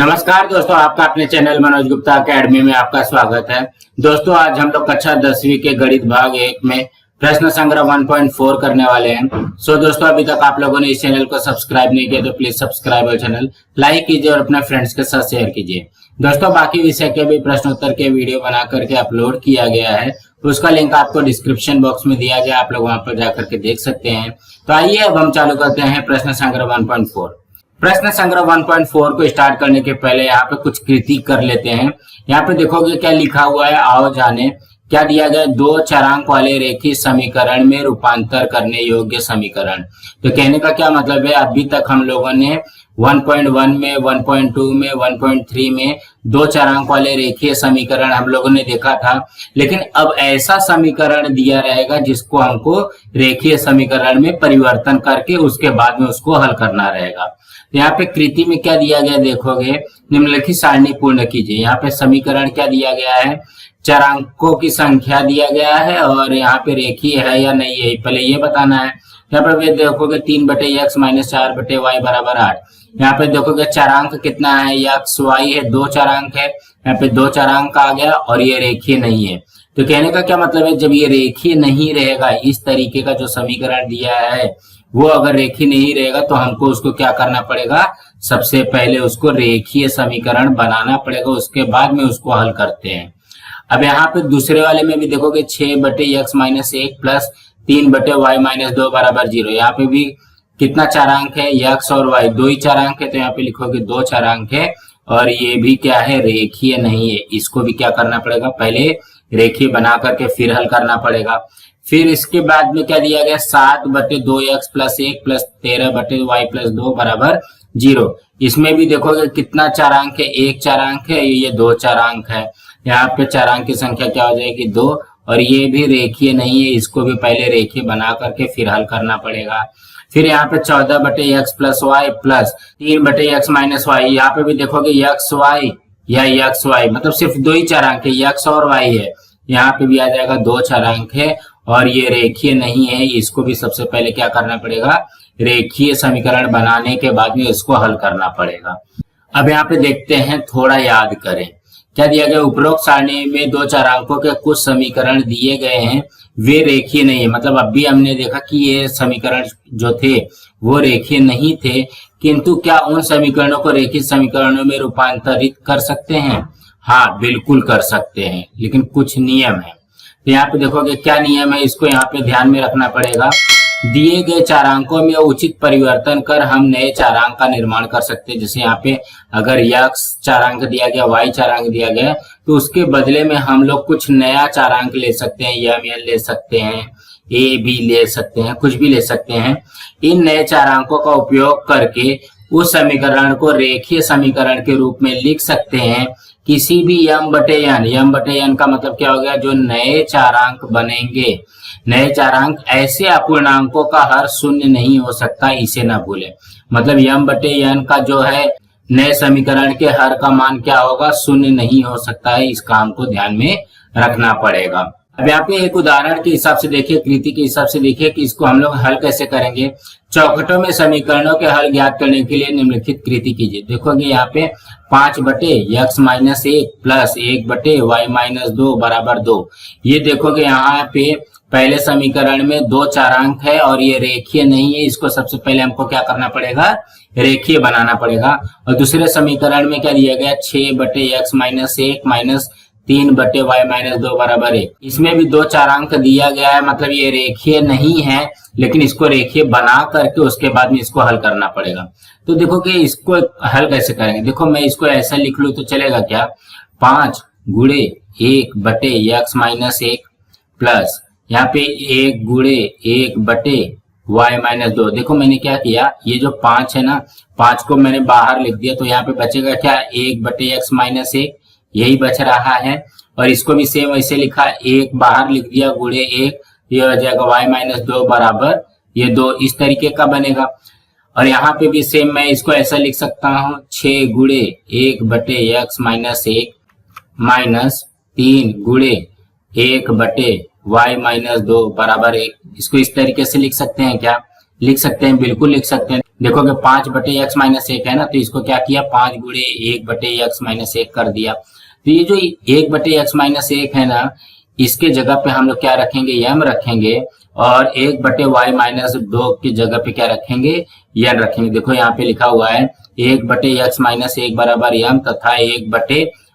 नमस्कार दोस्तों, आपका अपने चैनल मनोज गुप्ता अकेडमी में आपका स्वागत है। दोस्तों, आज हम लोग कक्षा 10वीं के गणित भाग 1 में प्रश्न संग्रह 1.4 करने वाले हैं। दोस्तों, अभी तक आप लोगों ने इस चैनल को सब्सक्राइब नहीं किया तो प्लीज सब्सक्राइब और चैनल लाइक कीजिए और अपने फ्रेंड्स के साथ शेयर कीजिए। दोस्तों, बाकी विषय के भी प्रश्नोत्तर के वीडियो बना करके अपलोड किया गया है, उसका लिंक आपको डिस्क्रिप्शन बॉक्स में दिया गया, आप लोग वहां पर जाकर के देख सकते हैं। तो आइए अब हम चालू करते हैं प्रश्न संग्रह 1.4। प्रश्न संग्रह 1.4 को स्टार्ट करने के पहले यहाँ पे कुछ कृति कर लेते हैं। यहाँ पे देखोगे क्या लिखा हुआ है, आओ जाने। क्या दिया गया? दो चरांक वाले रेखीय समीकरण में रूपांतर करने योग्य समीकरण। तो कहने का क्या मतलब है, अभी तक हम लोगों ने 1.1 में, 1.2 में, 1.3 में दो चरांक वाले रेखीय समीकरण हम लोगों ने देखा था, लेकिन अब ऐसा समीकरण दिया रहेगा जिसको हमको रेखीय समीकरण में परिवर्तन करके उसके बाद में उसको हल करना रहेगा। यहाँ पे कृति में क्या दिया गया देखोगे, निम्नलिखित सारणी पूर्ण कीजिए। यहाँ पे समीकरण क्या दिया गया है, चरांकों की संख्या दिया गया है और यहाँ पे रेखीय है या नहीं है पहले ये बताना है। यहाँ पे देखोगे 3/x - 4/y बराबर 8। यहाँ पे देखोगे चरांक कितना है, x y है, दो चरांक है। यहाँ पे दो चरांक आ गया और ये रेखीय नहीं है। तो कहने का क्या मतलब है, जब ये रेखीय नहीं रहेगा, इस तरीके का जो समीकरण दिया है वो अगर रेखीय नहीं रहेगा तो हमको उसको क्या करना पड़ेगा, सबसे पहले उसको रेखीय समीकरण बनाना पड़ेगा, उसके बाद में उसको हल करते हैं। अब यहाँ पे दूसरे वाले में भी देखोगे 6/x - 1 प्लस 3/y - 2 बराबर 0। यहाँ पे भी कितना चरांक है, x और y दो ही चरांक है, तो यहाँ पे लिखोगे दो चरांक है और ये भी क्या है, रेखीय नहीं है। इसको भी क्या करना पड़ेगा, पहले रेखीय बना करके फिर हल करना पड़ेगा। फिर इसके बाद में क्या दिया गया, 7/2x + 1 प्लस 13/y + 2 बराबर 0। इसमें भी देखोगे कितना चरांक है, एक चरांक है, ये दो चरांक है। यहाँ पे चरांक की संख्या क्या हो जाएगी, 2, और ये भी रेखीय नहीं है, इसको भी पहले रेखीय बना करके फिर हल करना पड़ेगा। फिर यहाँ पे 14/x + y plus 3/x - y, यहाँ पे भी देखोगे x y या x y, मतलब सिर्फ दो ही चरांक है, x और y है। यहाँ पे भी आ जाएगा दो चरांक है और ये रेखीय नहीं है, इसको भी सबसे पहले क्या करना पड़ेगा, रेखीय समीकरण बनाने के बाद में इसको हल करना पड़ेगा। अब यहाँ पे देखते हैं, थोड़ा याद करें क्या दिया गया, उपरोक्त सारणी में दो चरांकों के कुछ समीकरण दिए गए हैं, वे रेखीय नहीं है। मतलब अभी हमने देखा कि ये समीकरण जो थे वो रेखीय नहीं थे, किंतु क्या उन समीकरणों को रेखीय समीकरणों में रूपांतरित कर सकते हैं? हाँ, बिल्कुल कर सकते हैं, लेकिन कुछ नियम है। तो यहाँ पे देखोगे क्या नियम है, इसको यहाँ पे ध्यान में रखना पड़ेगा। दिए गए चारांकों में उचित परिवर्तन कर हम नए चारांक का निर्माण कर सकते हैं। जैसे यहाँ पे अगर x चारांक दिया गया, y चारांक दिया गया, तो उसके बदले में हम लोग कुछ नया चारांक ले सकते हैं, m ले सकते हैं, a भी ले सकते हैं, कुछ भी ले सकते हैं। इन नए चारांकों का उपयोग करके उस समीकरण को रेखीय समीकरण के रूप में लिख सकते हैं। किसी भी m/n का मतलब क्या हो गया, जो नए चारांक बनेंगे, नए चारांक ऐसे अपूर्णांकों का हर शून्य नहीं हो सकता, इसे ना भूलें। मतलब m/n का जो है नए समीकरण के हर का मान क्या होगा, शून्य नहीं हो सकता है, इस काम को ध्यान में रखना पड़ेगा। अब यहाँ पे एक उदाहरण के हिसाब से देखिए, कृति के हिसाब से देखिए कि इसको हम लोग हल कैसे करेंगे। चौखटों में समीकरणों के हल ज्ञात करने के लिए निम्नलिखित कृति कीजिए। देखोगे यहाँ पे 5/x - 1 प्लस 1/y - 2 बराबर 2। ये देखोगे यहाँ पे पहले समीकरण में दो चारांक है और ये रेखीय नहीं है, इसको सबसे पहले हमको क्या करना पड़ेगा, रेखीय बनाना पड़ेगा। और दूसरे समीकरण में क्या दिया गया, 6/x - 1 - 3/y - 2 बराबर 1। इसमें भी दो चारांक दिया गया है, मतलब ये रेखीय नहीं है, लेकिन इसको रेखीय बना करके उसके बाद में इसको हल करना पड़ेगा। तो देखो कि इसको हल कैसे करेंगे। देखो मैं इसको ऐसा लिख लूं तो चलेगा क्या, 5 × 1/x - 1 प्लस यहाँ पे 1 × 1/y - 2। देखो मैंने क्या किया, ये जो 5 है ना, 5 को मैंने बाहर लिख दिया, तो यहाँ पे बचेगा क्या, 1/x - 1, यही बच रहा है। और इसको भी सेम वैसे लिखा, 1 बाहर लिख दिया, गुणे 1, ये हो जाएगा y - 2 बराबर ये 2, इस तरीके का बनेगा। और यहाँ पे भी सेम मैं इसको ऐसा लिख सकता हूँ, 6 × 1/x - 1 माइनस 3 × 1/y - 2 बराबर 1। इसको इस तरीके से लिख सकते हैं क्या, लिख सकते हैं, बिल्कुल लिख सकते हैं। देखोगे 5/(x-1) है ना, तो इसको क्या किया 5 गुणे 1/(x-1) कर दिया। तो ये जो 1/(x-1) है ना, इसके जगह पे हम लोग क्या रखेंगे, m रखेंगे, और 1/(y-2) की जगह पे क्या रखेंगे, n रखेंगे। देखो यहाँ पे लिखा हुआ है 1/(x-1) बराबर m तथा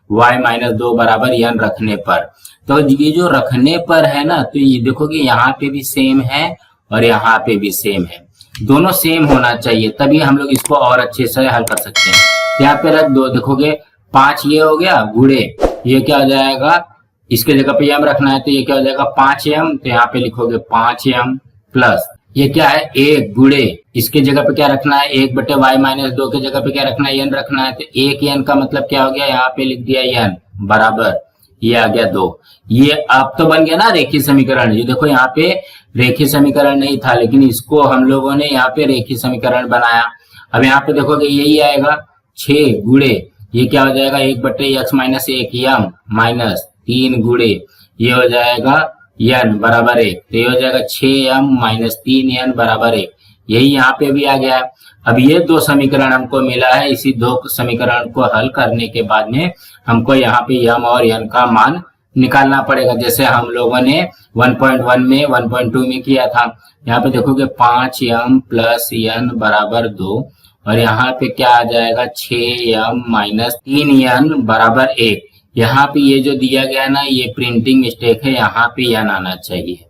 1/y-2 बराबर n रखने पर। तो ये जो रखने पर है ना, तो ये देखोगे यहाँ पे भी सेम है और यहाँ पे भी सेम है, दोनों सेम होना चाहिए, तभी हम लोग इसको और अच्छे से हल कर सकते हैं। यहाँ पे रख दो, देखोगे 5 ये हो गया गुणे, ये क्या हो जाएगा, इसके जगह पे m रखना है तो ये क्या हो जाएगा 5m, तो यहाँ पे लिखोगे 5m प्लस ये क्या है 1 गुणे, इसके जगह पे क्या रखना है 1/y-2 के जगह पे क्या रखना है n रखना है, तो 1n का मतलब क्या हो गया, यहाँ पे लिख दिया n बराबर ये आ गया 2। ये अब तो बन गया ना रेखीय समीकरण। ये देखो यहाँ पे रेखीय समीकरण नहीं था, लेकिन इसको हम लोगों ने यहाँ पे रेखीय समीकरण बनाया। अब यहाँ पे देखोगे यही आएगा 6 गुणे, ये क्या हो जाएगा 1/(x-1) m माइनस 3 गुणे ये हो जाएगा n बराबर 1, तो ये हो जाएगा 6m माइनस 3n बराबर 1। यही यहाँ पे भी आ गया। अब ये दो समीकरण हमको मिला है, इसी दो समीकरण को हल करने के बाद में हमको यहाँ पे m और n का मान निकालना पड़ेगा, जैसे हम लोगों ने 1.1 में 1.2 में किया था। यहाँ पे देखोगे 5m प्लस n बराबर 2, और यहाँ पे क्या आ जाएगा 6m माइनस 3n बराबर 1। यहाँ पे ये जो दिया गया ना, ये प्रिंटिंग मिस्टेक है, यहाँ पे n आना चाहिए,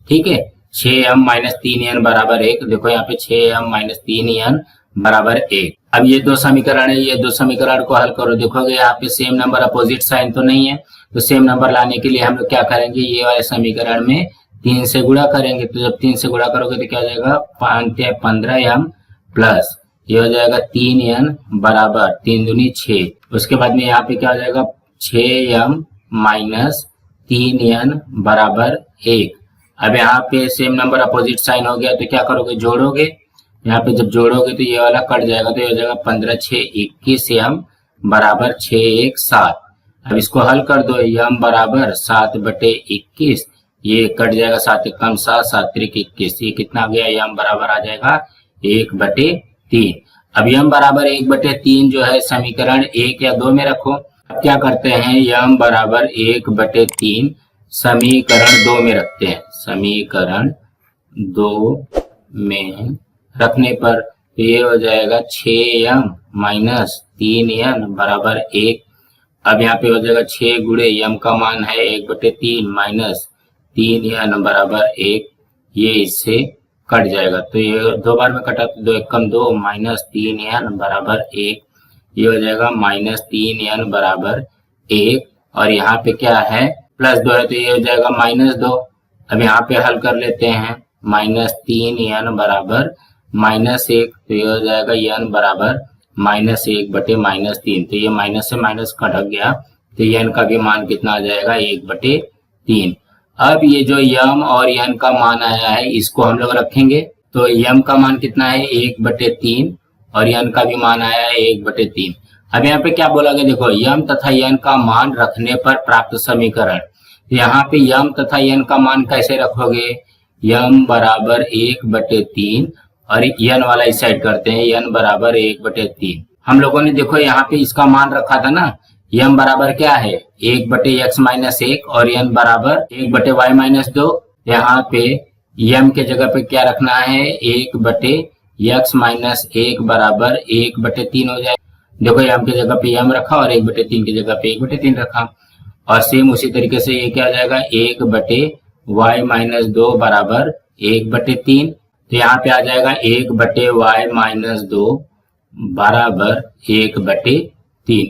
ठीक है। 6m माइनस 3n बराबर 1, देखो यहाँ पे 6m माइनस 3n बराबर 1। अब ये दो समीकरण है, ये दो समीकरण को हल करो, देखोगे यहाँ पे सेम नंबर अपोजिट साइन तो नहीं है, तो सेम नंबर लाने के लिए हम लोग क्या करेंगे, ये वाले समीकरण में 3 से गुणा करेंगे। तो जब 3 से गुणा करोगे तो क्या हो जाएगा 15m प्लस ये हो जाएगा 3n बराबर 3 दूनी 6। उसके बाद में यहाँ पे क्या हो जाएगा 6m माइनस 3n बराबर 1। अब यहाँ पे सेम नंबर अपोजिट साइन हो गया, तो क्या करोगे जोड़ोगे, यहाँ पे जब जोड़ोगे तो ये वाला कट जाएगा, तो ये हो जाएगा 15 6 21m बराबर 6 1 7। अब इसको हल कर दो, m बराबर 7/21, ये कट जाएगा 7 1 7 7 3 21, ये कितना आ गया m बराबर आ जाएगा 1/3। अब m बराबर 1/3 जो है समीकरण 1 या 2 में रखो। अब क्या करते हैं m बराबर 1/3 समीकरण 2 में रखते हैं, समीकरण 2 में रखने पर ये हो जाएगा 6m माइनस 3n बराबर 1। अब यहाँ पे हो जाएगा 6 गुणे m का मान है 1/3 माइनस 3n बराबर 1, ये इससे कट जाएगा, तो ये दो बार में कटा तो 2 1 2 माइनस 3n बराबर 1, ये हो जाएगा माइनस 3n बराबर 1, और यहाँ पे क्या है प्लस 2 है, तो ये हो जाएगा -2। अब यहाँ पे हल कर लेते हैं, माइनस 3n बराबर -1, तो ये हो जाएगा n बराबर -1/-3, तो ये माइनस से माइनस कट गया, तो n का भी मान कितना आ जाएगा 1/3। अब ये जो m और n का मान आया है इसको हम लोग रखेंगे, तो m का मान कितना है 1/3 और n का भी मान आया है 1/3। अब यहाँ पे क्या बोला गया, देखो m तथा n का मान रखने पर प्राप्त समीकरण। यहाँ पे m तथा n का मान कैसे रखोगे, m बराबर 1/3 और n वाला इस साइड करते हैं, n बराबर 1/3। हम लोगों ने देखो यहाँ पे इसका मान रखा था ना, m बराबर क्या है 1/(x-1) और n बराबर 1/y-2। यहाँ पे m के जगह पे क्या रखना है 1/(x-1) बराबर 1/3 हो जाए। देखो m के जगह पे m रखा और 1/3 की जगह पे 1/3 रखा, और सेम उसी तरीके से ये क्या हो जाएगा 1/y-2 बराबर 1/3। तो यहाँ पे आ जाएगा 1/y-2 बराबर 1/3,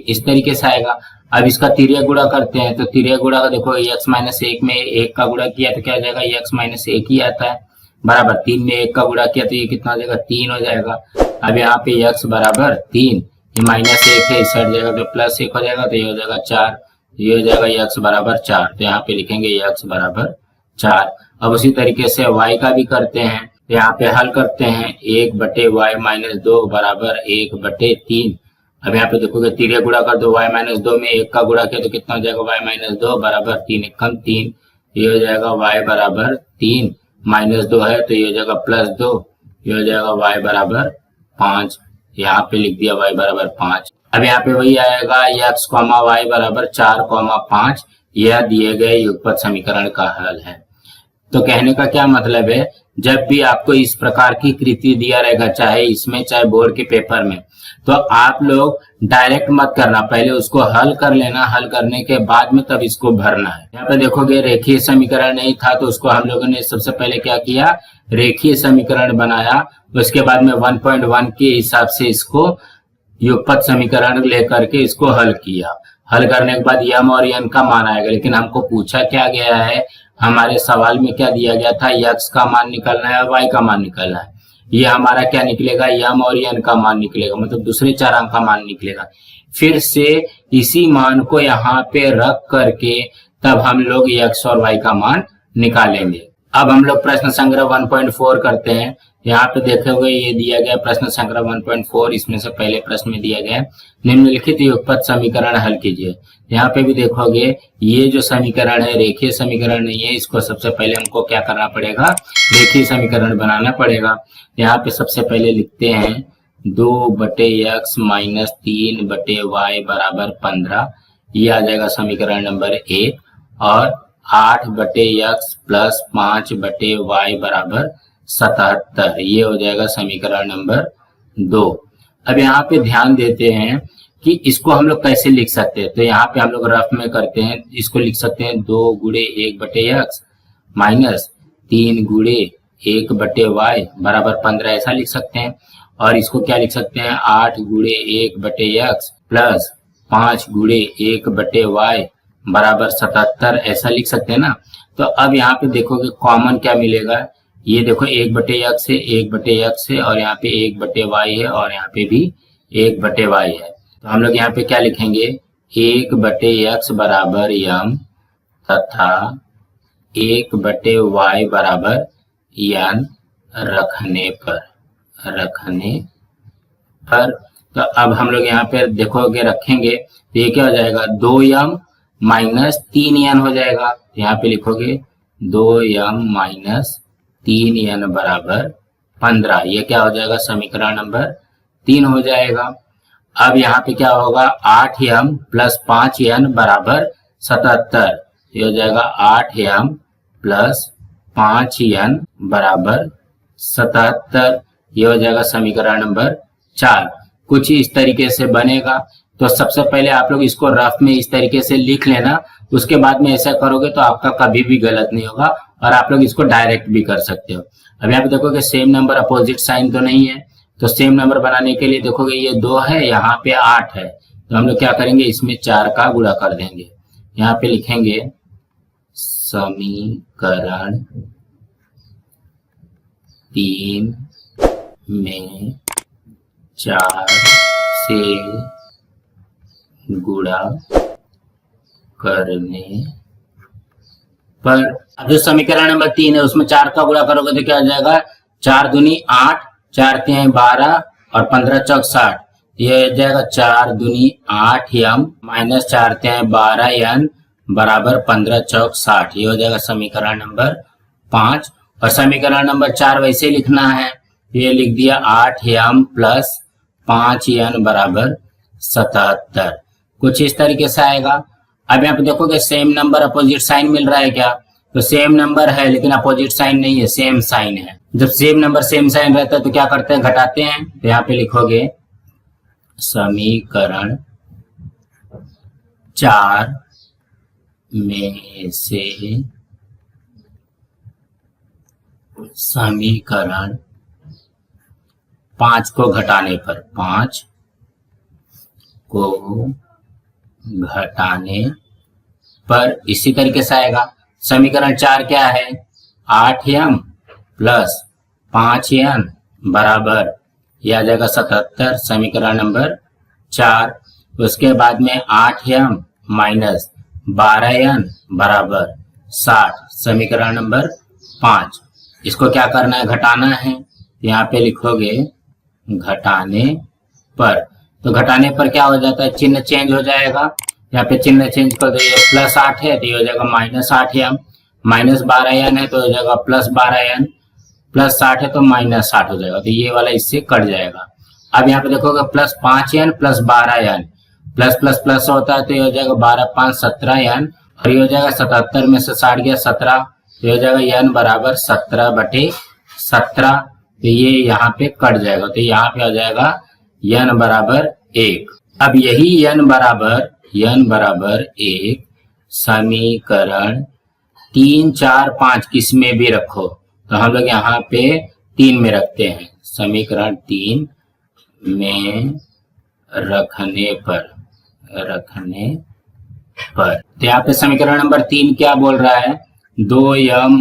इस तरीके से आएगा। अब इसका तिर्यक गुणा करते हैं, तो तिर्यक गुणा का देखो x-1 में 1 का गुणा किया तो क्या हो जाएगा x-1 ही आता है, बराबर 3 में 1 का गुणा किया तो ये कितना हो जाएगा 3 हो जाएगा। अब यहाँ पे x बराबर 3, ये -1 है, इस साइड जाएगा तो +1 हो जाएगा, तो ये हो जाएगा 4, ये हो जाएगा x बराबर 4, तो यहाँ पे लिखेंगे x बराबर 4। अब उसी तरीके से y का भी करते हैं, तो यहाँ पे हल करते हैं 1/y-2 बराबर 1/3। अब यहाँ पे देखोगे तिर्यक गुणा कर दो, y-2 में 1 का गुणा किया तो कितना हो जाएगा y-2 बराबर 3 1 3, ये हो जाएगा y बराबर 3, -2 है तो ये हो जाएगा +2, ये हो जाएगा y बराबर 5, यहाँ पे लिख दिया y बराबर 5। अब यहाँ पे वही आएगा x, y बराबर 4, 5। यह दिए गए युगपत समीकरण का हल है। तो कहने का क्या मतलब है, जब भी आपको इस प्रकार की कृति दिया रहेगा, चाहे इसमें चाहे बोर्ड के पेपर में, तो आप लोग डायरेक्ट मत करना, पहले उसको हल कर लेना, हल करने के बाद में तब इसको भरना है। यहाँ पे देखोगे रेखीय समीकरण नहीं था, तो उसको हम लोगों ने सबसे पहले क्या किया, रेखीय समीकरण बनाया। उसके बाद में 1.1 के हिसाब से इसको युगपत समीकरण लेकर के इसको हल किया। हल करने के बाद यम और यन का मान आएगा, लेकिन हमको पूछा क्या गया है, हमारे सवाल में क्या दिया गया था, x का मान निकलना है और y का मान निकलना है। ये हमारा क्या निकलेगा, यम और यन का मान निकलेगा, मतलब दूसरे चरांक का मान निकलेगा। फिर से इसी मान को यहाँ पे रख करके तब हम लोग x और y का मान निकालेंगे। अब हम लोग प्रश्न संग्रह 1.4 करते हैं। यहाँ पे देखोगे ये दिया गया प्रश्न संग्रह 1.4, इसमें से पहले प्रश्न में दिया गया निम्नलिखित युगपत समीकरण हल कीजिए। यहाँ पे भी देखोगे ये जो समीकरण है रेखीय समीकरण नहीं है, इसको सबसे पहले हमको क्या करना पड़ेगा, रेखीय समीकरण बनाना पड़ेगा। यहाँ पे सबसे पहले लिखते हैं 2/x माइनस 3/y बराबर 15, ये आ जाएगा समीकरण नंबर 1। और 8/x प्लस 5/y बराबर 77, ये हो जाएगा समीकरण नंबर 2। अब यहाँ पे ध्यान देते हैं कि इसको हम लोग कैसे लिख सकते हैं, तो यहाँ पे हम लोग रफ में करते हैं, इसको लिख सकते हैं 2 गुणे 1/x माइनस 3 गुणे 1/y बराबर 15, ऐसा लिख सकते हैं। और इसको क्या लिख सकते हैं, 8 गुणे 1/x प्लस 5 गुणे 1/y बराबर 77, ऐसा लिख सकते हैं ना। तो अब यहाँ पे देखोगे कॉमन क्या मिलेगा, ये देखो 1/x है, 1/x है, और यहाँ पे 1/y है, और यहाँ पे भी 1/y है। तो हम लोग यहाँ पे क्या लिखेंगे, 1/x बराबर यम तथा 1/y बराबर यन रखने पर। तो अब हम लोग यहाँ पे देखोगे रखेंगे तो ये क्या हो जाएगा, 2m माइनस 3n हो जाएगा। यहाँ पे लिखोगे 2m माइनस 3n बराबर 15, ये क्या हो जाएगा, समीकरण नंबर 3 हो जाएगा। अब यहाँ पे क्या होगा, 8m प्लस 5n बराबर 77, ये हो जाएगा 8m प्लस 5n बराबर 77, ये हो जाएगा समीकरण नंबर 4। कुछ इस तरीके से बनेगा। तो सबसे पहले आप लोग इसको रफ में इस तरीके से लिख लेना, उसके बाद में ऐसा करोगे तो आपका कभी भी गलत नहीं होगा, और आप लोग इसको डायरेक्ट भी कर सकते हो। अब यहाँ पे देखोगे सेम नंबर अपोजिट साइन तो नहीं है, तो सेम नंबर बनाने के लिए देखोगे ये 2 है, यहाँ पे 8 है, तो हम लोग क्या करेंगे, इसमें 4 का गुणा कर देंगे। यहाँ पे लिखेंगे समीकरण 3 में 4 से गुणा करने पर। अब जो समीकरण नंबर 3 है उसमें 4 का गुणा करोगे तो क्या हो जाएगा, 4 दूनी 8, 4 3 12 और 15 चौक 60, ये हो जाएगा 4 दूनी 8m माइनस 4 3 12n बराबर 15 चौक 60, ये हो जाएगा समीकरण नंबर 5। और समीकरण नंबर 4 वैसे लिखना है, ये लिख दिया 8m प्लस 5n बराबर 77, कुछ इस तरीके से आएगा। अब यहाँ पे देखोगे सेम नंबर अपोजिट साइन मिल रहा है क्या, तो सेम नंबर है लेकिन अपोजिट साइन नहीं है, सेम साइन है। जब सेम नंबर सेम साइन रहता है तो क्या करते हैं, घटाते हैं। तो यहाँ पे लिखोगे समीकरण 4 में से समीकरण 5 को घटाने पर, 5 को घटाने पर इसी तरीके से आएगा। समीकरण 4 क्या है, 8m प्लस 5n बराबर, यह आ जाएगा 77, समीकरण नंबर 4। उसके बाद में 8m माइनस 12n बराबर 60, समीकरण नंबर 5। इसको क्या करना है, घटाना है। यहाँ पे लिखोगे घटाने पर, तो घटाने पर क्या हो जाता है, चिन्ह चेंज हो जाएगा। यहाँ पे चिन्ह चेंज कर दो, ये प्लस 8 है तो ये हो जाएगा माइनस 8m, माइनस 12n है तो हो जाएगा प्लस 12n, प्लस 60 है तो माइनस 60 हो जाएगा, तो ये वाला इससे कट जाएगा। अब यहाँ पे देखोगे +5n + 12n, plus plus plus होता है तो ये हो जाएगा 12 5 17n, और ये हो जाएगा 77 में से 60 गया 17, तो ये हो जाएगा n बराबर 17/17। तो ये यहाँ पे कट जाएगा, तो यहाँ पे आ जाएगा n बराबर 1। अब यही n बराबर 1 समीकरण 3 4 5 किस में भी रखो, तो हम लोग यहाँ पे 3 में रखते हैं। समीकरण 3 में रखने पर तो यहाँ पे समीकरण नंबर 3 क्या बोल रहा है, 2m -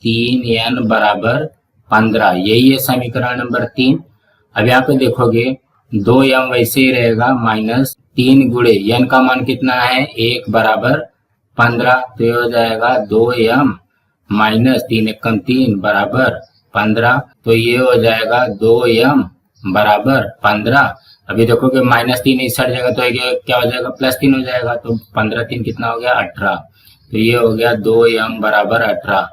3n बराबर 15, यही है समीकरण नंबर 3। अब यहाँ पे देखोगे 2m वैसे ही रहेगा, -3 गुणे n का मान कितना है 1 बराबर 15, तो ये हो जाएगा 2m - 3 एकम 3 बराबर 15, तो ये हो जाएगा 2m बराबर 15। अभी देखोगे -3 इस हट जाएगा तो ये क्या हो जाएगा +3 हो जाएगा, तो 15 3 कितना हो गया 18, तो ये हो गया 2m बराबर 18।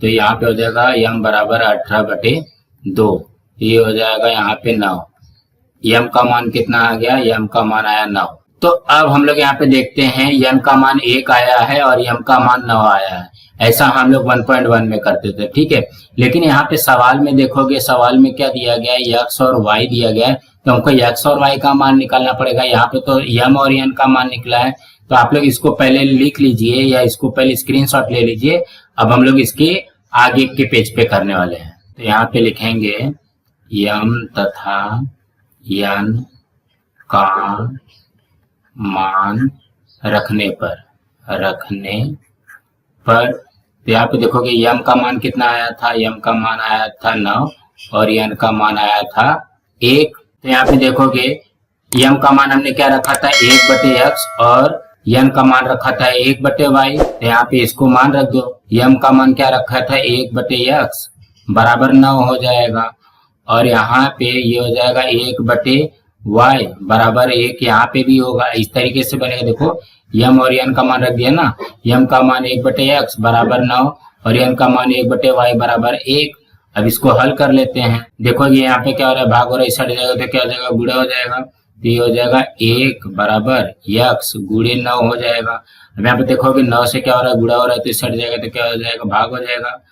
तो यहाँ पे हो जाएगा m बराबर 18/2, ये हो जाएगा यहाँ पे 9। m का मान कितना आ गया, m का मान आया 9। तो अब हम लोग यहाँ पे देखते हैं m का मान 1 आया है और m का मान 9 आया है। ऐसा हम लोग 1.1 में करते थे, ठीक है। लेकिन यहाँ पे सवाल में देखोगे, सवाल में क्या दिया गया है, x और y दिया गया है, तो हमको x और y का मान निकालना पड़ेगा। यहाँ पे तो m और n का मान निकला है, तो आप लोग इसको पहले लिख लीजिए या इसको पहले स्क्रीनशॉट ले लीजिए। अब हम लोग इसके आगे के पेज पे करने वाले हैं, तो यहाँ पे लिखेंगे m तथा n का मान रखने पर तो यहाँ पे देखोगे m का मान कितना आया था, m का मान आया था 9 और n का मान आया था 1। तो यहाँ पे देखोगे m का मान हमने क्या रखा था 1/x और n का मान रखा था 1/y, तो यहाँ पे इसको मान रख दो। m का मान क्या रखा था 1/x बराबर 9 हो जाएगा, और यहाँ पे ये हो जाएगा 1/y बराबर 1, यहाँ पे भी होगा। इस तरीके से बनेगा, देखो m और n का मान रख दिया ना, m का मान 1/x बराबर 9 और n का मान 1/y बराबर 1। अब इसको हल कर लेते हैं। देखो ये यहाँ पे क्या हो रहा है, भाग हो रहा है, इस साइड जाएगा तो क्या हो जाएगा, गुणा हो जाएगा, तो ये हो जाएगा 1 बराबर x गुणे 9 हो जाएगा। अब यहाँ पे देखोगे 9 से क्या हो रहा है, गुणा हो रहा है, तो इस साइड जाएगा तो क्या हो जाएगा, भाग हो जाएगा।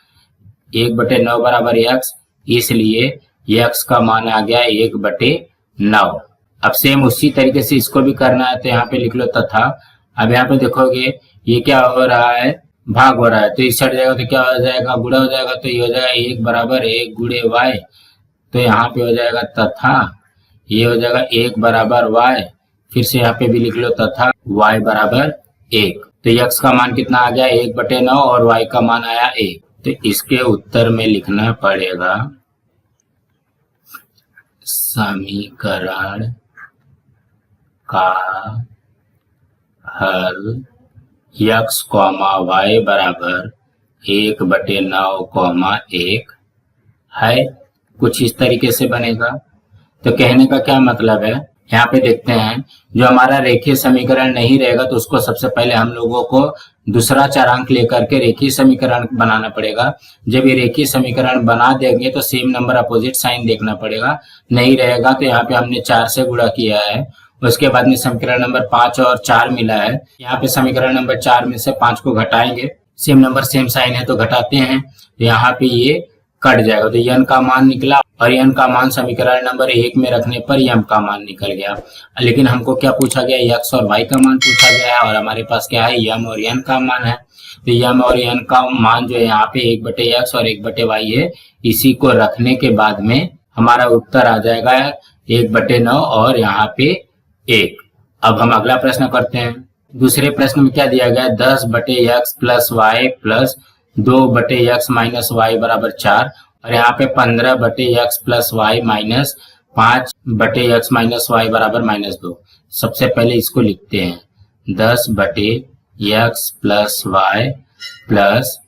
1/9 बराबर x, इसलिए x का मान आ गया 1/9। अब सेम उसी तरीके से इसको भी करना है, तो यहाँ पे लिख लो तथा। अब यहाँ पे देखोगे ये क्या हो रहा है, भाग हो रहा है, तो इस साइड जाएगा तो क्या हो जाएगा, गुणा हो जाएगा, तो ये हो जाएगा 1 बराबर 1 गुणे y, तो यहाँ पे हो जाएगा तथा ये हो जाएगा 1 बराबर y, फिर से यहाँ पे भी लिख लो तथा y बराबर 1। तो x का मान कितना आ गया 1/9 और y का मान आया 1। तो इसके उत्तर में लिखना पड़ेगा समीकरण का हल x, y बराबर 1/9, 1 है। कुछ इस तरीके से बनेगा। तो कहने का क्या मतलब है, यहाँ पे देखते हैं, जो हमारा रेखीय समीकरण नहीं रहेगा तो उसको सबसे पहले हम लोगों को दूसरा चरांक लेकर के रेखीय समीकरण बनाना पड़ेगा। जब ये रेखीय समीकरण बना देंगे तो सेम नंबर अपोजिट साइन देखना पड़ेगा, नहीं रहेगा तो यहाँ पे हमने 4 से गुणा किया है। उसके बाद में समीकरण नंबर 5 और 4 मिला है, यहाँ पे समीकरण नंबर 4 में से 5 को घटाएंगे, सेम नंबर सेम साइन है तो घटाते हैं, तो यहाँ पे ये कट जाएगा। तो n का मान निकला और n का मान समीकरण नंबर 1 में रखने पर m का मान निकल गया। लेकिन हमको क्या पूछा गया, x और y का मान पूछा गया है, और हमारे पास क्या है, m और n का मान है। तो m और n का मान जो है यहाँ पे 1/x और 1/y है, इसी को रखने के बाद में हमारा उत्तर आ जाएगा 1/9 और यहाँ पे 1। अब हम अगला प्रश्न करते हैं। दूसरे प्रश्न में क्या दिया गया, 10/x plus y plus 2/x minus y बराबर 4, और यहाँ पे 15/x plus y minus 5/x minus y बराबर -2। सबसे पहले इसको लिखते हैं, 10/x plus y plus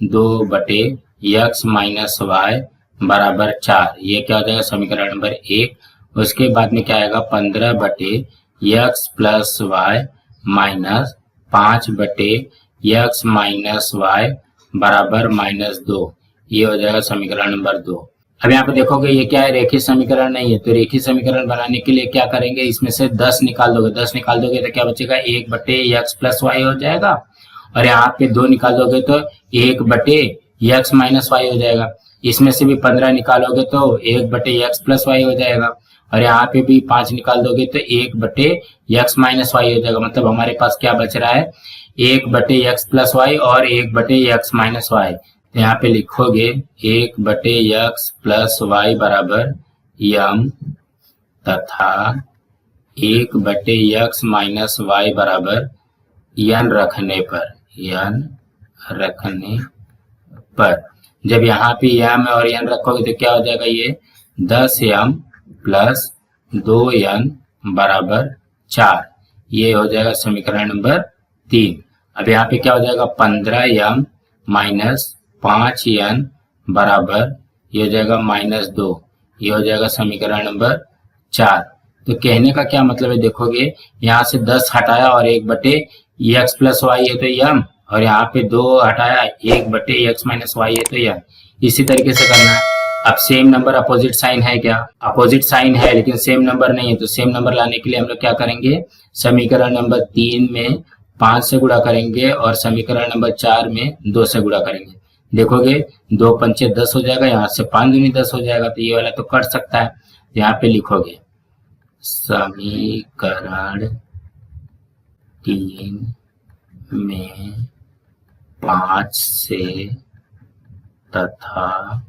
2/x minus y बराबर 4, ये क्या हो जाएगा समीकरण नंबर 1। उसके बाद में क्या आएगा, 15/x plus y minus 5/x minus y बराबर -2, ये हो जाएगा समीकरण नंबर 2। अब यहाँ पे देखोगे ये क्या है, रेखीय समीकरण नहीं है, तो रेखीय समीकरण बनाने के लिए क्या करेंगे, इसमें से 10 निकाल दोगे, 10 निकाल दोगे तो क्या बचेगा, 1/x+y हो जाएगा, और यहाँ पे 2 निकाल दोगे तो 1/x-y हो जाएगा। इसमें से भी 15 निकालोगे तो 1/x+y हो जाएगा, और यहाँ पे भी 5 निकाल दोगे तो 1/x-y हो जाएगा। मतलब हमारे पास क्या बच रहा है, 1/x+y और 1/x-y। यहाँ पे लिखोगे 1/x+y बराबर m तथा 1/x-y बराबर n रखने पर जब यहाँ पे m और n रखोगे तो क्या हो जाएगा, ये 10m प्लस 2n बराबर 4, ये हो जाएगा समीकरण नंबर 3। अब यहाँ पे क्या हो जाएगा, 15m माइनस 5n बराबर ये हो जाएगा -2, ये हो जाएगा समीकरण नंबर 4। तो कहने का क्या मतलब है, देखोगे यहाँ से 10 हटाया और 1/x+y है तो m, और यहाँ पे 2 हटाया 1/x-y है तो m। इसी तरीके से करना है। अब सेम नंबर अपोजिट साइन है क्या, अपोजिट साइन है लेकिन सेम नंबर नहीं है, तो सेम नंबर लाने के लिए हम लोग क्या करेंगे, समीकरण नंबर 3 में 5 से गुणा करेंगे और समीकरण नंबर 4 में 2 से गुणा करेंगे। देखोगे 2 पंचे 10 हो जाएगा, यहाँ से 5 दूनी 10 हो जाएगा, तो ये वाला तो कट सकता है। यहाँ पे लिखोगे समीकरण 3 में 5 से तथा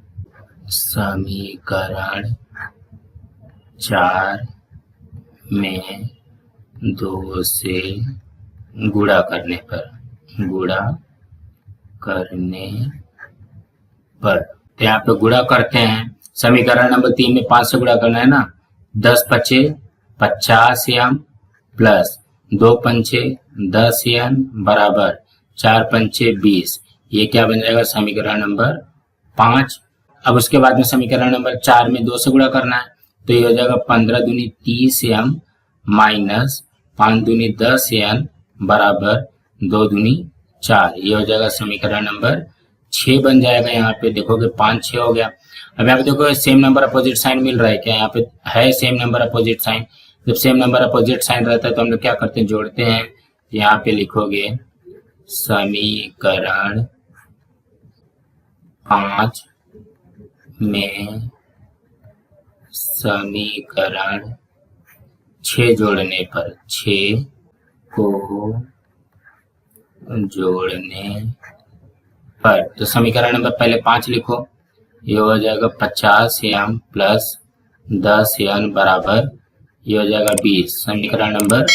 समीकरण 4 में 2 से गुणा करने पर तो यहाँ पे गुणा करते हैं। समीकरण नंबर 3 में 5 से गुणा करना है ना, 10 पचे 50m प्लस 2 पंचे 10n बराबर 4 पंचे 20, ये क्या बन जाएगा, समीकरण नंबर 5। अब उसके बाद में समीकरण नंबर 4 में 2 से गुणा करना है, तो ये हो जाएगा 15 दूनी 30m माइनस 5 दूनी 10n बराबर 2 दूनी 4, ये हो जाएगा समीकरण नंबर 6 बन जाएगा। यहाँ पे देखोगे 5 6 हो गया। अब यहाँ पे देखो सेम नंबर अपोजिट साइन मिल रहा है क्या, यहाँ पे है सेम नंबर अपोजिट साइन। जब सेम नंबर अपोजिट साइन रहता है तो हम लोग क्या करते हैं, जोड़ते हैं। यहाँ पे लिखोगे समीकरण 5 में समीकरण 6 जोड़ने पर, 6 को जोड़ने पर, तो समीकरण नंबर पहले 5 लिखो, ये हो जाएगा 50m प्लस 10n बराबर ये हो जाएगा 20, समीकरण नंबर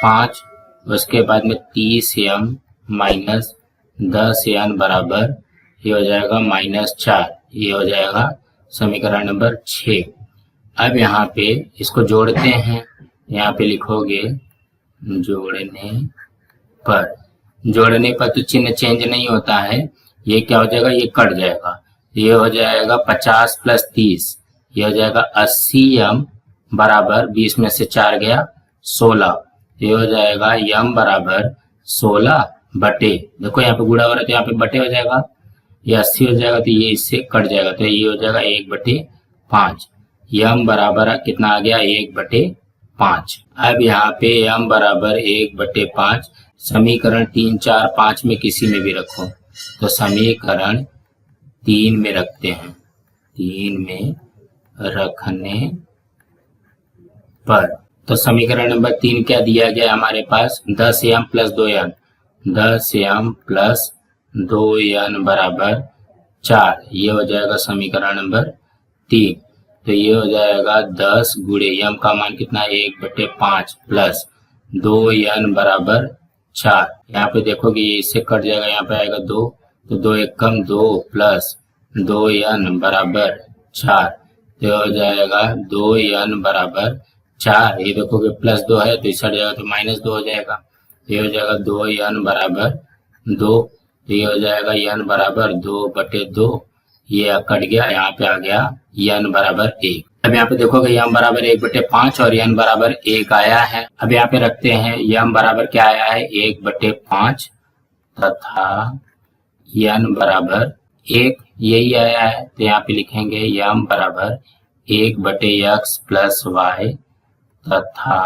5। उसके बाद में 30m माइनस 10n बराबर ये हो जाएगा -4, ये हो जाएगा समीकरण नंबर 6। अब यहाँ पे इसको जोड़ते हैं। यहाँ पे लिखोगे जोड़ने पर तो चिन्ह चेंज नहीं होता है, ये क्या हो जाएगा, ये कट जाएगा, ये हो जाएगा 50 प्लस 30, ये हो जाएगा 80m बराबर 20 में से 4 गया 16, ये हो जाएगा m बराबर 16 बटे, देखो यहाँ पे गुणा हो रहा है तो यहाँ पे बटे हो जाएगा, ये 80 हो जाएगा तो ये इससे कट जाएगा, तो ये हो जाएगा 1/5। m बराबर कितना आ गया, 1/5। अब यहाँ पे m बराबर 1/5, समीकरण 3 4 5 में किसी में भी रखो, तो समीकरण 3 में रखते हैं, 3 में रखने पर, तो समीकरण नंबर 3 क्या दिया गया हमारे पास, 10m plus 2n, 10m plus 2n बराबर 4, ये हो जाएगा समीकरण नंबर 3। तो ये हो जाएगा 10 गुणे m का मान कितना, 1/5 प्लस 2n बराबर 4। यहाँ पे देखोगे इससे कट जाएगा, यहाँ पे आएगा 2, तो 2 1 कम 2 प्लस 2n बराबर 4, तो हो जाएगा 2n बराबर 4। ये देखोगे प्लस 2 है तो इस हट जाएगा तो -2 हो जाएगा, ये हो जाएगा 2n बराबर 2, ये हो जाएगा n बराबर 2/2, ये कट गया, यहाँ पे आ गया n बराबर 1। अब यहाँ पे देखोगे m बराबर 1/5 और n बराबर 1 आया है। अब यहाँ पे रखते हैं m बराबर क्या आया है, 1/5 तथा n बराबर एक यही आया है, तो यहाँ पे लिखेंगे यम बराबर 1/x प्लस वाई तथा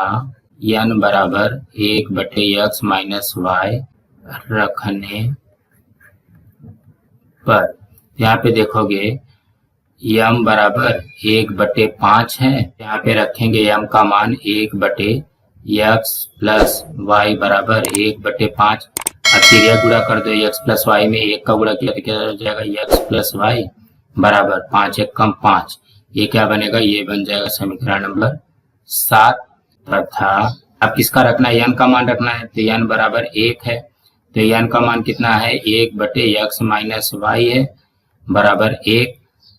n बराबर 1/x माइनस वाई रखने पर। यहाँ पे देखोगे यम बराबर 1/5 है, यहाँ पे रखेंगे यम का मान 1/x प्लस वाई बराबर 1/5। अब तिरिया गुणा कर दो, x प्लस वाई में 1 का गुणा किया तो क्या हो जाएगा x प्लस वाई बराबर 5 1 कम 5। ये क्या बनेगा, ये बन जाएगा समीकरण नंबर 7। तथा अब किसका रखना है, n का मान रखना है, तो n बराबर 1 है, तो n का मान कितना है 1/x माइनस वाई है बराबर 1।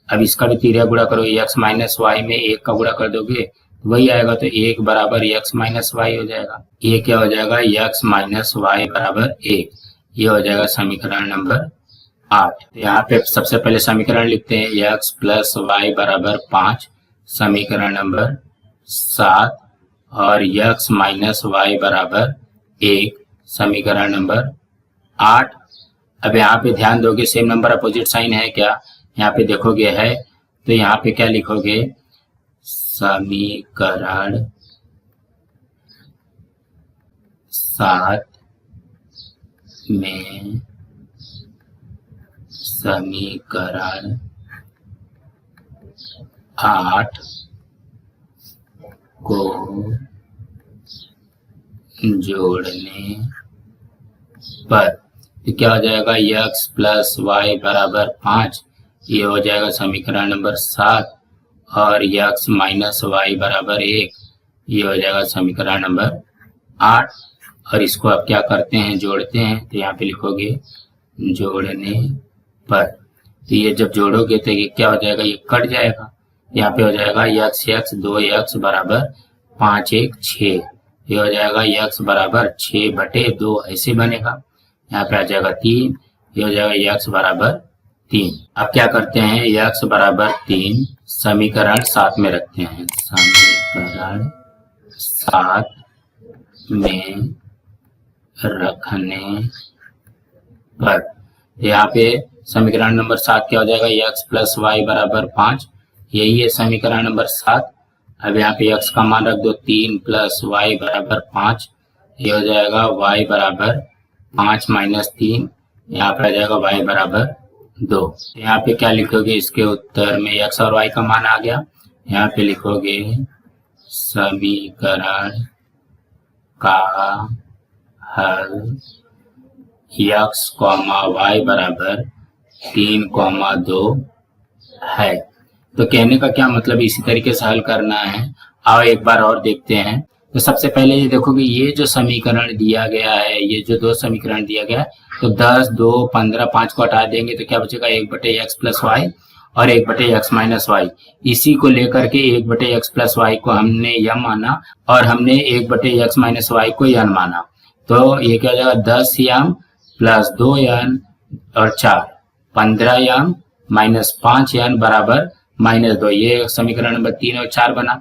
अब इसका भी तिरिया गुणा करो, x माइनस वाई में 1 का गुणा कर दोगे तो वही आएगा, तो 1 बराबर x माइनस वाई हो जाएगा। ये क्या हो जाएगा x माइनस वाई बराबर 1। ये हो जाएगा समीकरण नंबर 8। यहाँ पे सबसे पहले समीकरण लिखते हैं x प्लस वाई बराबर 5 समीकरण नंबर 7 और x माइनस वाई बराबर 1 समीकरण नंबर 8। अब यहाँ पे ध्यान दोगे सेम नंबर अपोजिट साइन है क्या, यहाँ पे देखोगे है, तो यहाँ पे क्या लिखोगे समीकरण 7 में समीकरण 8 को जोड़ने पर तो क्या हो जाएगा x प्लस वाई बराबर 5। ये हो जाएगा समीकरण नंबर 7 और x माइनस वाई बराबर 1। ये हो जाएगा समीकरण नंबर 8। और इसको अब क्या करते हैं, जोड़ते हैं, तो यहाँ पे लिखोगे जोड़ने पर। तो ये जब जोड़ोगे तो ये क्या हो जाएगा, ये कट जाएगा, यहाँ पे हो जाएगा x 2x बराबर 5 1 6। ये हो जाएगा x बराबर 6/2 ऐसे बनेगा, यहाँ पे आ जाएगा 3। ये हो जाएगा x बराबर 3। अब क्या करते हैं, x बराबर 3 समीकरण 7 में रखते हैं, समीकरण 7 में रखने पर यहाँ पे समीकरण नंबर 7 क्या हो जाएगा, x प्लस वाई बराबर 5। यही है समीकरण नंबर 7। अब यहाँ पे x का मान रख दो 3 प्लस वाई बराबर 5। ये हो जाएगा y बराबर 5 माइनस 3, यहाँ पे आ जाएगा y बराबर 2। यहाँ पे क्या लिखोगे, इसके उत्तर में x और y का मान आ गया। यहाँ पे लिखोगे समीकरण का हल x, y बराबर 3, 2 है। तो कहने का क्या मतलब, इसी तरीके से हल करना है। आओ एक बार और देखते हैं। तो सबसे पहले ये देखोगे, ये जो समीकरण दिया गया है, ये जो दो समीकरण दिया गया है, तो 10 2 15 5 को हटा देंगे तो क्या बचेगा 1/x प्लस वाई और 1/x माइनस वाई। इसी को लेकर के 1/x प्लस वाई को हमने यम माना और हमने 1/x माइनस वाई को यन माना। तो ये क्या हो जाएगा 10 यम प्लस 2 यन और 4 15 यम माइनस 5 यन बराबर -2। ये समीकरण नंबर 3 और 4 बना।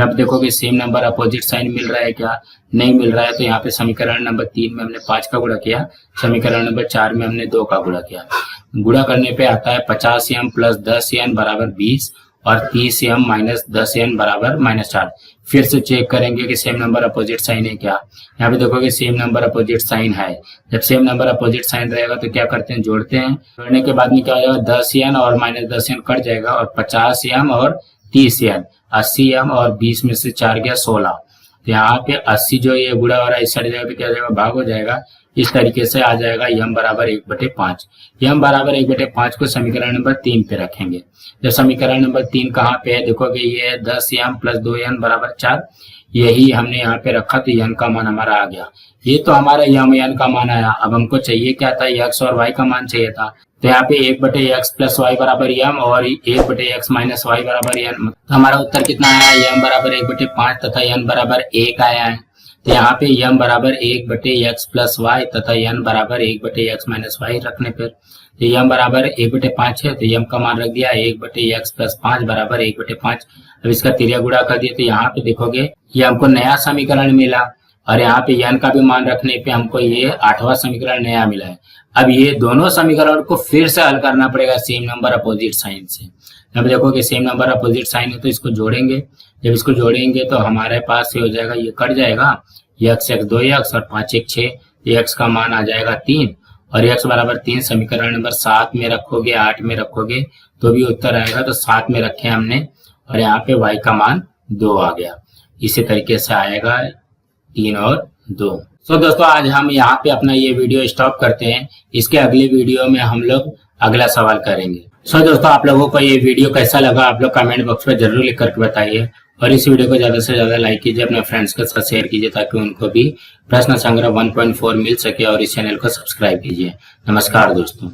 अब देखोगे सेम नंबर अपोजिट साइन मिल रहा है क्या, नहीं मिल रहा है, तो यहाँ पे समीकरण नंबर 3 में हमने 5 का गुणा किया, समीकरण नंबर 4 में हमने 2 का गुणा किया। गुणा करने पे आता है 50m प्लस 10n बराबर 20 और 30m माइनस 10n बराबर -4। फिर से चेक करेंगे कि सेम नंबर अपोजिट साइन है क्या। यहाँ पे देखोगे सेम नंबर अपोजिट साइन है। जब सेम नंबर अपोजिट साइन रहेगा तो क्या करते हैं, जोड़ते हैं। जोड़ने के बाद में क्या हो जाएगा 10n और -10n कट जाएगा और 50m और 30n 80m और 20 में से 4 गया 16। तो यहाँ पे 80 जो ये गुणा हो रहा है इस साइड जाएगा तो क्या हो जाएगा, भाग हो जाएगा। इस तरीके से आ जाएगा यम बराबर 1/5। यम बराबर 1/5 को समीकरण नंबर 3 पे रखेंगे। जब समीकरण नंबर 3 कहाँ पे है, देखोगे ये है 10m प्लस 2n बराबर 4। यही हमने यहाँ पे रखा तो यन का मान हमारा आ गया। ये तो हमारा यन का मान आया। अब हमको चाहिए क्या था, x और y का मान चाहिए था। तो यहाँ पे 1/x प्लस वाई बराबर यम और 1/x माइनस वाई बराबर यन। तो हमारा उत्तर कितना आया, यम बराबर 1/5 तथा यन बराबर 1 आया है। तो यहाँ पे यम बराबर 1/x प्लस वाई तथा यन बराबर 1/x माइनस वाई रखने पर तो यम बराबर 1/5 है, तो यम का मान रख दिया 1/x प्लस 5 बराबर 1/5। अब इसका तिरिया गुणा कर दिया तो यहाँ पे देखोगे ये हमको नया समीकरण मिला और यहाँ पे यन का भी मान रखने पे हमको ये 8वां समीकरण नया मिला है। अब ये दोनों समीकरण को फिर से हल करना पड़ेगा सेम नंबर अपोजिट साइन से। अब देखो कि सेम नंबर अपोजिट साइन है तो इसको जोड़ेंगे, जब इसको जोड़ेंगे तो हमारे पास ये हो जाएगा, ये कट जाएगा, x 2 x और 5 1 6, x का मान आ जाएगा 3 और x बराबर 3 समीकरण नंबर 7 में रखोगे 8 में रखोगे तो भी उत्तर आएगा। तो 7 में रखे हमने और यहाँ पे y का मान 2 आ गया। इसी तरीके से आएगा 3 और 2। तो दोस्तों आज हम यहाँ पे अपना ये वीडियो स्टॉप करते हैं। इसके अगले वीडियो में हम लोग अगला सवाल करेंगे। दोस्तों आप लोगों को ये वीडियो कैसा लगा आप लोग कमेंट बॉक्स में जरूर लिख करके बताइए और इस वीडियो को ज्यादा से ज्यादा लाइक कीजिए, अपने फ्रेंड्स के साथ शेयर कीजिए ताकि उनको भी प्रश्न संग्रह 1.4 मिल सके और इस चैनल को सब्सक्राइब कीजिए। नमस्कार दोस्तों।